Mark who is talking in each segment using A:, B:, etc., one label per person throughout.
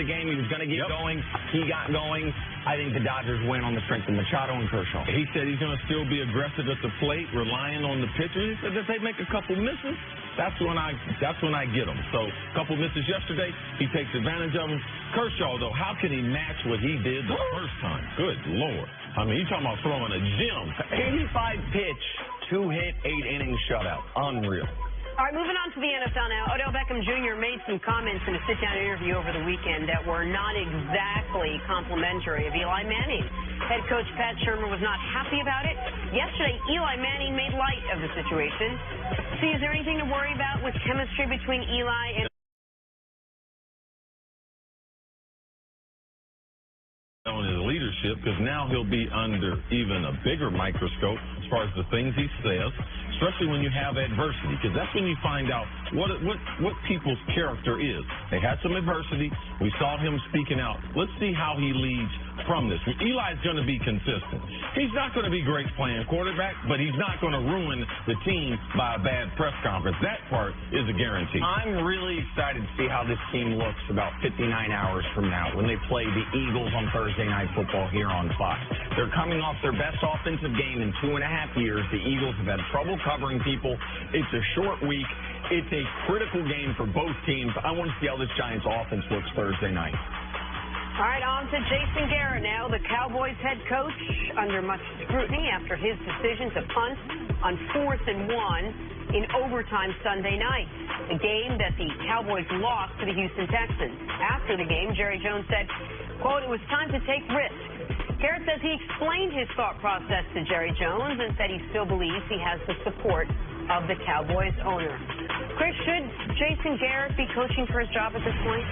A: the game. He was going to get going. He got going. I think the Dodgers win on the strength of Machado and Kershaw.
B: He said he's going to still be aggressive at the plate, relying on the pitchers. He said if they make a couple misses, that's when I get them. So a couple misses yesterday, he takes advantage of them. Kershaw, though, how can he match what he did the first time? Good Lord. I mean, you're talking about throwing a gem.
A: 85-pitch, 2-hit, 8-inning shutout. Unreal.
C: All right, moving on to the NFL now. Odell Beckham Jr. made some comments in a sit-down interview over the weekend that were not exactly complimentary of Eli Manning. Head coach Pat Shermer was not happy about it. Yesterday, Eli Manning made light of the situation. See, is there anything to worry about with chemistry between Eli and
B: on his leadership, because now he'll be under even a bigger microscope as far as the things he says, especially when you have adversity, because that's when you find out what people's character is. They had some adversity. We saw him speaking out. Let's see how he leads from this. Eli's going to be consistent. He's not going to be great playing quarterback, but he's not going to ruin the team by a bad press conference. That part is a guarantee.
A: I'm really excited to see how this team looks about 59 hours from now when they play the Eagles on Thursday Night Football here on Fox. They're coming off their best offensive game in 2.5 years. The Eagles have had trouble covering people. It's a short week. It's a critical game for both teams. I want to see how this Giants offense looks Thursday night.
C: All right, on to Jason Garrett now, the Cowboys head coach, under much scrutiny after his decision to punt on 4th and 1 in overtime Sunday night, a game that the Cowboys lost to the Houston Texans. After the game, Jerry Jones said, quote, "It was time to take risks." Garrett says he explained his thought process to Jerry Jones and said he still believes he has the support of the Cowboys owner. Chris, should Jason Garrett be coaching for his job at this point?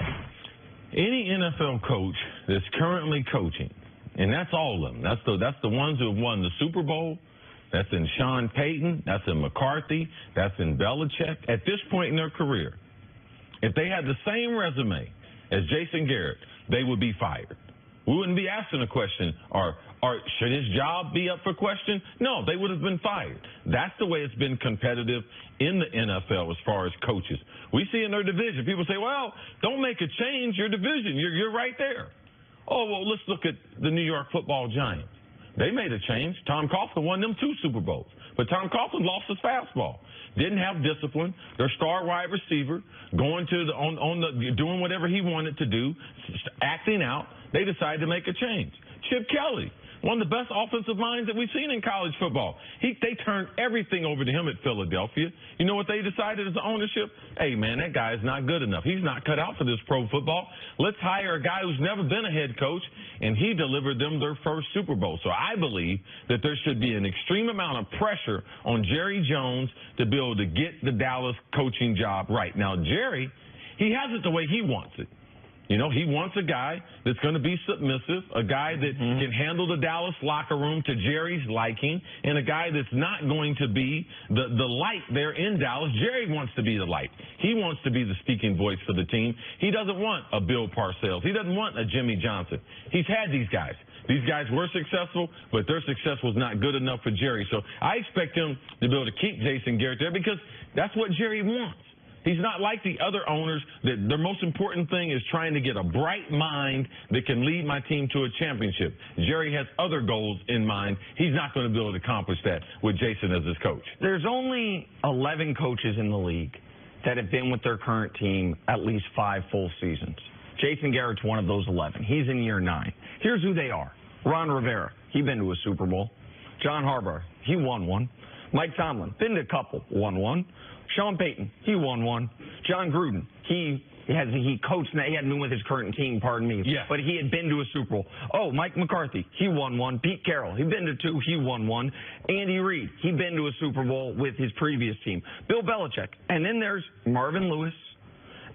B: Any NFL coach that's currently coaching, and that's all of them. That's the ones who have won the Super Bowl. That's in Sean Payton. That's in McCarthy. That's in Belichick. At this point in their career, if they had the same resume as Jason Garrett, they would be fired. We wouldn't be asking the question, should his job be up for question? No, they would have been fired. That's the way it's been competitive in the NFL as far as coaches. We see in their division, people say, well, don't make a change, your division, you're right there. Oh, well, let's look at the New York Football Giants. They made a change. Tom Coughlin won them 2 Super Bowls. But Tom Coughlin lost his fastball. Didn't have discipline. Their star wide receiver going to doing whatever he wanted to do, acting out. They decided to make a change. Chip Kelly, one of the best offensive minds that we've seen in college football. They turned everything over to him at Philadelphia. You know what they decided as the ownership? Hey, man, that guy is not good enough. He's not cut out for this pro football. Let's hire a guy who's never been a head coach, and he delivered them their first Super Bowl. So I believe that there should be an extreme amount of pressure on Jerry Jones to be able to get the Dallas coaching job right. Now, Jerry, he has it the way he wants it. You know, he wants a guy that's going to be submissive, a guy that can handle the Dallas locker room to Jerry's liking, and a guy that's not going to be the light there in Dallas. Jerry wants to be the light. He wants to be the speaking voice for the team. He doesn't want a Bill Parcells. He doesn't want a Jimmy Johnson. He's had these guys. These guys were successful, but their success was not good enough for Jerry. So I expect him to be able to keep Jason Garrett there because that's what Jerry wants. He's not like the other owners that their most important thing is trying to get a bright mind that can lead my team to a championship. Jerry has other goals in mind. He's not going to be able to accomplish that with Jason as his coach.
A: There's only 11 coaches in the league that have been with their current team at least 5 full seasons. Jason Garrett's one of those 11. He's in year 9. Here's who they are. Ron Rivera, he's been to a Super Bowl. John Harbaugh, he won one. Mike Tomlin, been to a couple, won one. Sean Payton, he won one. John Gruden, he coached, he hadn't been with his current team, pardon me, but he had been to a Super Bowl. Oh, Mike McCarthy, he won one. Pete Carroll, he'd been to 2, he won one. Andy Reid, he'd been to a Super Bowl with his previous team. Bill Belichick, and then there's Marvin Lewis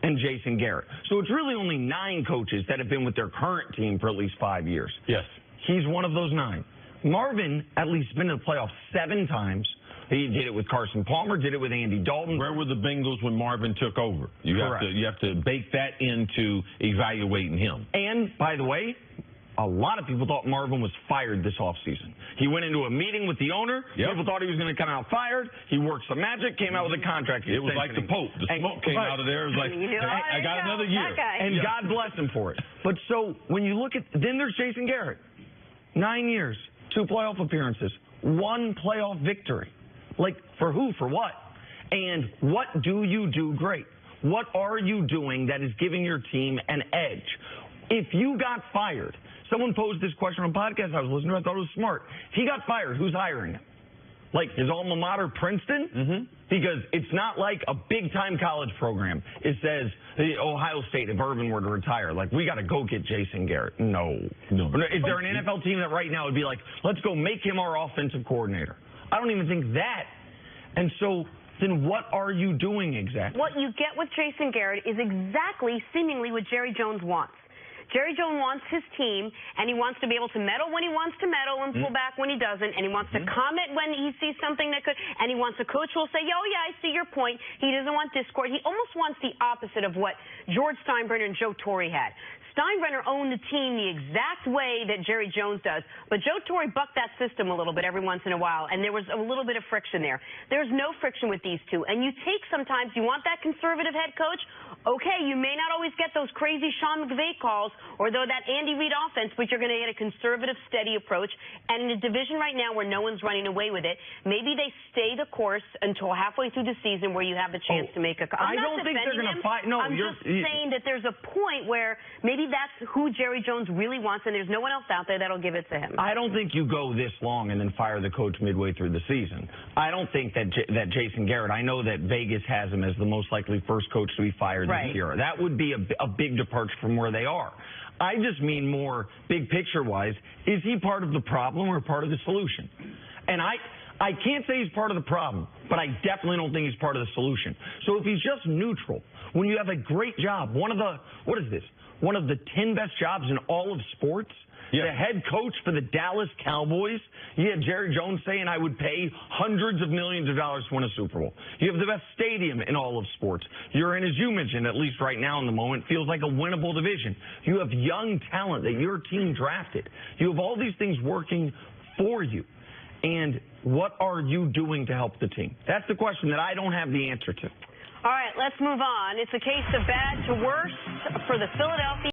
A: and Jason Garrett. So it's really only 9 coaches that have been with their current team for at least 5 years.
B: Yes.
A: He's one of those 9. Marvin at least been to the playoffs 7 times. He did it with Carson Palmer, did it with Andy Dalton.
B: Where were the Bengals when Marvin took over? You
A: Correct.
B: have to bake that into evaluating him.
A: And, by the way, a lot of people thought Marvin was fired this offseason. He went into a meeting with the owner.
B: Yep.
A: People thought he was going to come out fired. He worked some magic, came out with a contract
B: It was like the Pope. The smoke came out of there. It was like, I got another year.
A: And God bless him for it. But so when you look at, then there's Jason Garrett. 9 years, 2 playoff appearances, 1 playoff victory. Like, for who? For what? And what do you do great? What are you doing that is giving your team an edge? If you got fired, someone posed this question on a podcast I was listening to. I thought it was smart. He got fired. Who's hiring him? Like his alma mater, Princeton? Mm-hmm. Because it's not like a big-time college program. It says Ohio State, if Irvin were to retire, like, we got to go get Jason Garrett. No. Is there an NFL team that right now would be like, let's go make him our offensive coordinator? I don't even think that. And so then what are you doing exactly?
C: What you get with Jason Garrett is exactly, seemingly, what Jerry Jones wants. Jerry Jones wants his team, and he wants to be able to meddle when he wants to meddle and pull back when he doesn't, and he wants to comment when he sees something that could, and he wants a coach who will say, oh, yeah, I see your point. He doesn't want discord. He almost wants the opposite of what George Steinbrenner and Joe Torre had. Steinbrenner owned the team the exact way that Jerry Jones does, but Joe Torre bucked that system a little bit every once in a while, and there was a little bit of friction there. There's no friction with these two, and you take sometimes, you want that conservative head coach, okay, you may not always get those crazy Sean McVay calls or though that Andy Reid offense, but you're going to get a conservative, steady approach, and in a division right now where no one's running away with it, maybe they stay the course until halfway through the season where you have the chance to make a call.
A: I don't think they're going to fight. No,
C: I'm just saying that there's a point where maybe that's who Jerry Jones really wants, and there's no one else out there that'll give it to him.
A: I don't think you go this long and then fire the coach midway through the season. I don't think that that Jason Garrett, I know that Vegas has him as the most likely first coach to be fired this year. That would be a big departure from where they are. I just mean more big picture-wise, is he part of the problem or part of the solution? And I can't say he's part of the problem, but I definitely don't think he's part of the solution. So if he's just neutral, when you have a great job, one of the 10 best jobs in all of sports, the head coach for the Dallas Cowboys, you had Jerry Jones saying I would pay hundreds of millions of dollars to win a Super Bowl. You have the best stadium in all of sports. You're in, as you mentioned, at least right now in the moment, feels like a winnable division. You have young talent that your team drafted. You have all these things working for you. And what are you doing to help the team? That's the question that I don't have the answer to.
C: All right, let's move on. It's a case of bad to worse for the Philadelphia